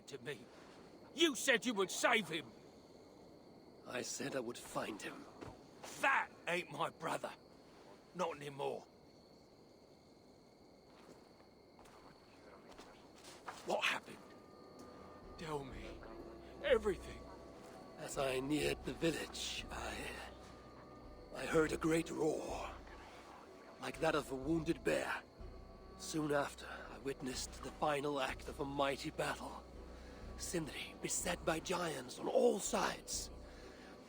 lied to me. You said you would save him. I said I would find him. That ain't my brother. Not anymore. What happened? Tell me. Everything. As I neared the village, I heard a great roar, like that of a wounded bear. Soon after, I witnessed the final act of a mighty battle. Sindri beset by giants on all sides.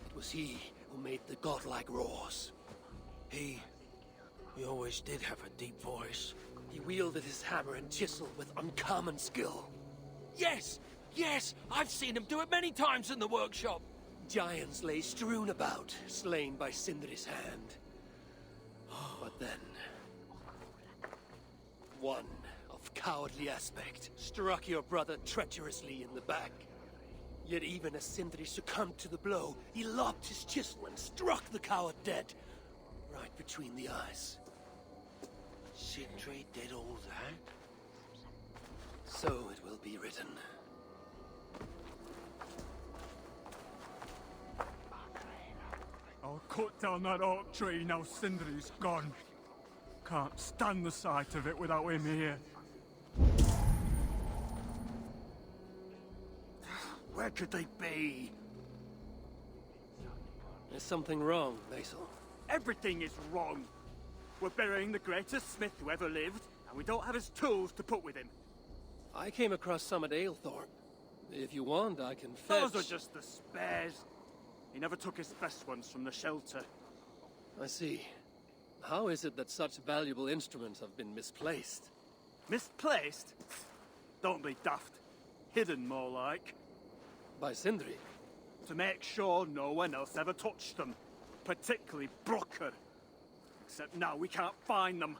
It was he who made the godlike roars. He always did have a deep voice. He wielded his hammer and chisel with uncommon skill. Yes! Yes! I've seen him do it many times in the workshop! Giants lay strewn about, slain by Sindri's hand. But then, one of cowardly aspect struck your brother treacherously in the back. Yet even as Sindri succumbed to the blow, he lobbed his chisel and struck the coward dead, right between the eyes. Sindri did all that? So it will be written. I'll cut down that oak tree now Sindri's gone. Can't stand the sight of it without him here. Where could they be? There's something wrong, Basil. Everything is wrong. We're burying the greatest smith who ever lived, and we don't have his tools to put with him. I came across some at Aylthorpe. If you want, I can fetch... Those are just the spares. He never took his best ones from the shelter. I see. How is it that such valuable instruments have been misplaced? Misplaced? Don't be daft. Hidden, more like. By Sindri? To make sure no one else ever touched them. Particularly Brooker. Except now we can't find them.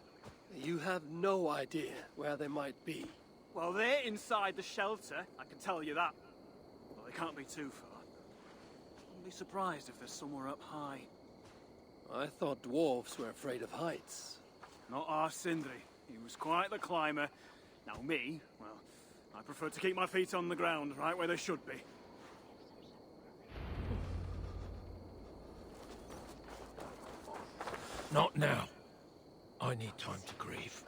You have no idea where they might be. Well, they're inside the shelter, I can tell you that. Well, they can't be too far. Wouldn't be surprised if they're somewhere up high. I thought dwarves were afraid of heights. Not our Sindri. He was quite the climber. Now me, well, I prefer to keep my feet on the ground, right where they should be. Not now. I need time to grieve.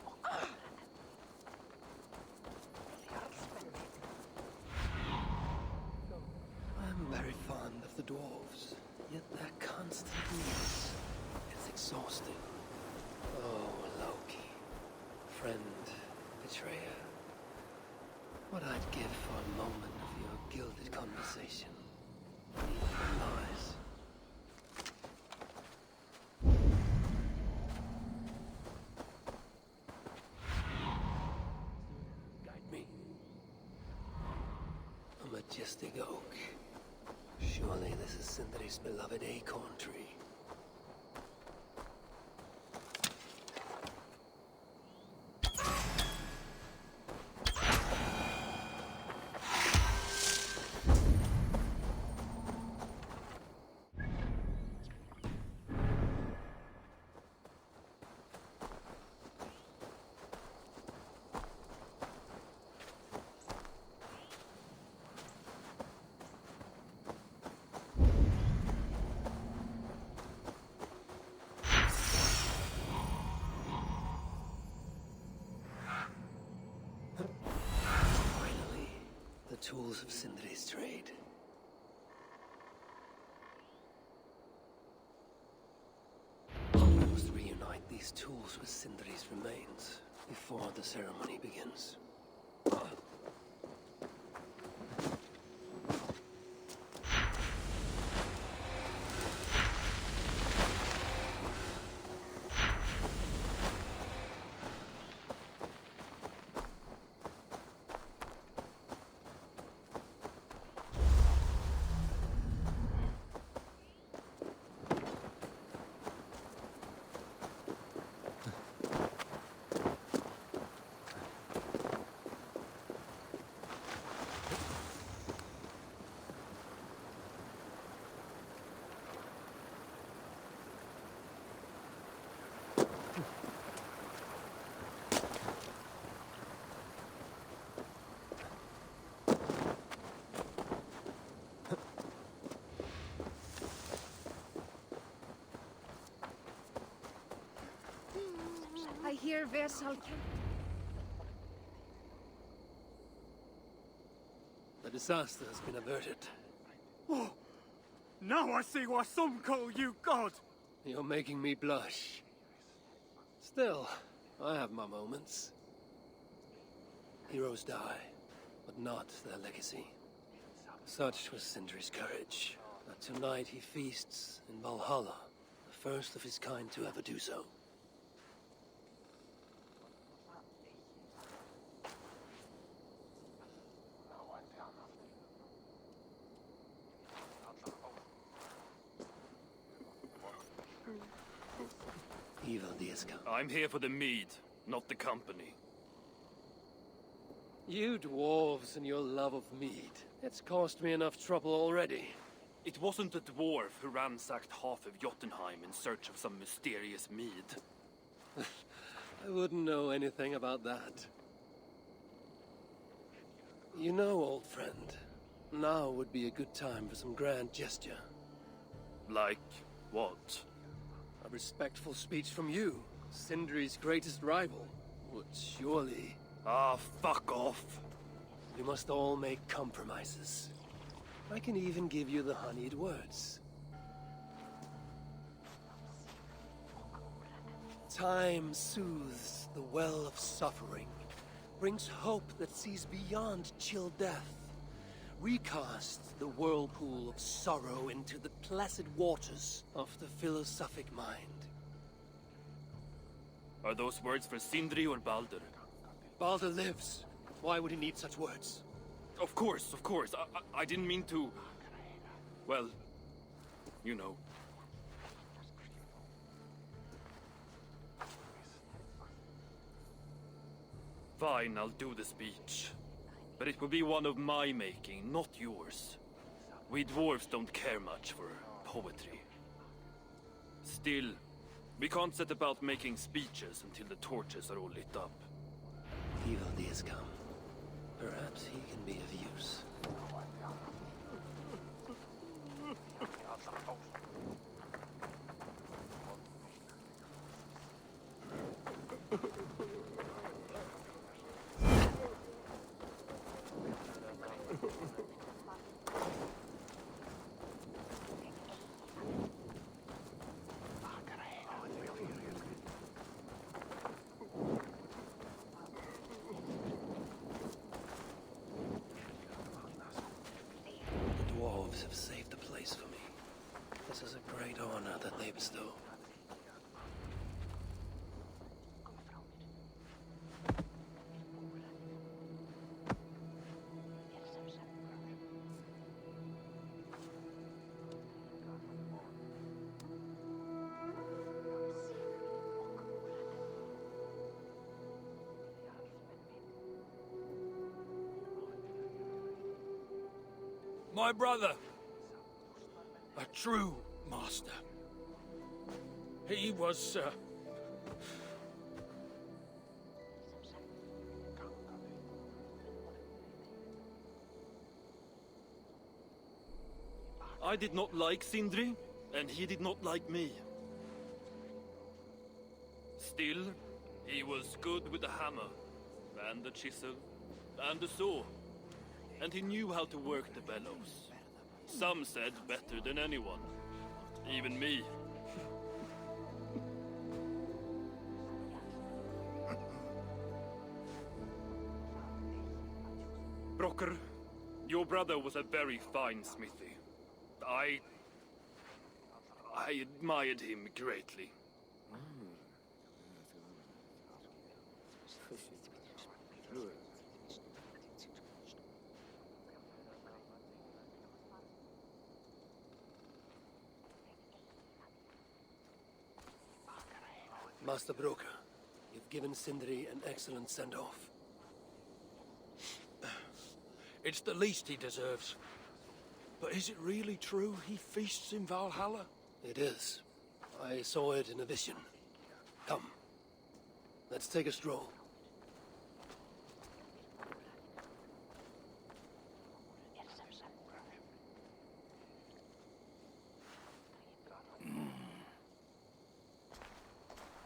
I'm very fond of the dwarves, yet their constant news is exhausting. Oh, Loki. Friend, betrayer. What I'd give for a moment of your gilded conversation. Even your lies. Guide me. A majestic oak. Surely this is Sindri's beloved acorn tree. Finally, the tools of Sindri's trade. I must reunite these tools with Sindri's remains before the ceremony begins. I hear Versal can... The disaster has been averted. Oh, now I see why some call you God. You're making me blush. Still, I have my moments. Heroes die, but not their legacy. Such was Sindri's courage, that tonight he feasts in Valhalla, the first of his kind to ever do so. Evil Diaska. I'm here for the mead, not the company. You dwarves and your love of mead. It's caused me enough trouble already. It wasn't a dwarf who ransacked half of Jotunheim in search of some mysterious mead. I wouldn't know anything about that. You know, old friend, now would be a good time for some grand gesture. Like what? A respectful speech from you, Sindri's greatest rival, would surely... Ah, fuck off. We must all make compromises. I can even give you the honeyed words. Time soothes the well of suffering, brings hope that sees beyond chill death, recasts the whirlpool of sorrow into the placid waters of the philosophic mind. Are those words for Sindri or Baldur? Baldur lives. Why would he need such words? Of course, of course. I didn't mean to... Well, you know. Fine, I'll do the speech. But it will be one of my making, not yours. We dwarves don't care much for poetry. Still, we can't set about making speeches until the torches are all lit up. Evil days come. Perhaps he can be of use. Have saved the place for me. This is a great honor that they bestow. My brother. A true master. He was, I did not like Sindri, and he did not like me. Still, he was good with the hammer, and the chisel, and the saw. And he knew how to work the bellows. Some said better than anyone. Even me. Brocker, your brother was a very fine smithy. I admired him greatly. Master Broker, you've given Sindri an excellent send-off. it's the least he deserves. But is it really true he feasts in Valhalla? It is. I saw it in a vision. Come. Let's take a stroll.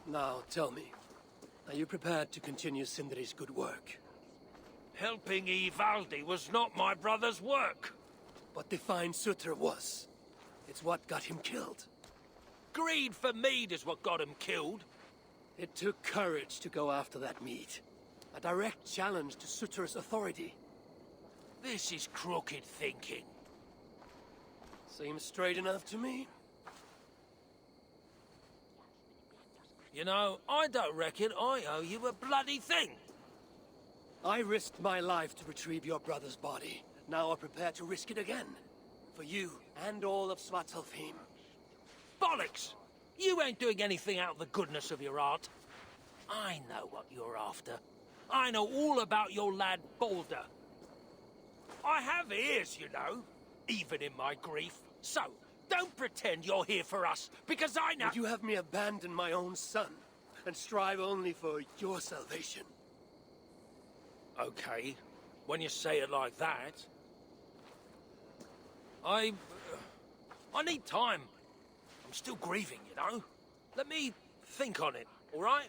Now, tell me, Are you prepared to continue Sindri's good work? Helping Ivaldi was not my brother's work. But the fine Sutter was. It's what got him killed. Greed for mead is what got him killed. It took courage to go after that mead. A direct challenge to Sutter's authority. This is crooked thinking. Seems straight enough to me. You know, I don't reckon I owe you a bloody thing. I risked my life to retrieve your brother's body. Now I'm prepared to risk it again. For you and all of Svartalfheim. Bollocks! You ain't doing anything out of the goodness of your heart. I know what you're after. I know all about your lad Balder. I have ears, you know, even in my grief. So, don't pretend you're here for us, because I know— Would you have me abandon my own son, and strive only for your salvation? Okay, when you say it like that. I need time. I'm still grieving, you know. Let me think on it, all right?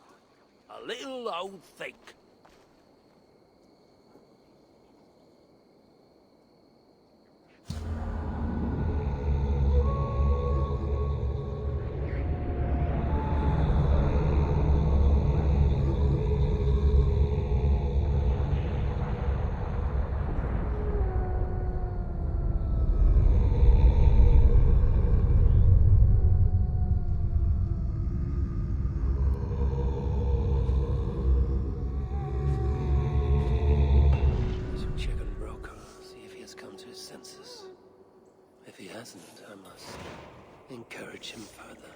A little old think. If he hasn't, I must encourage him further.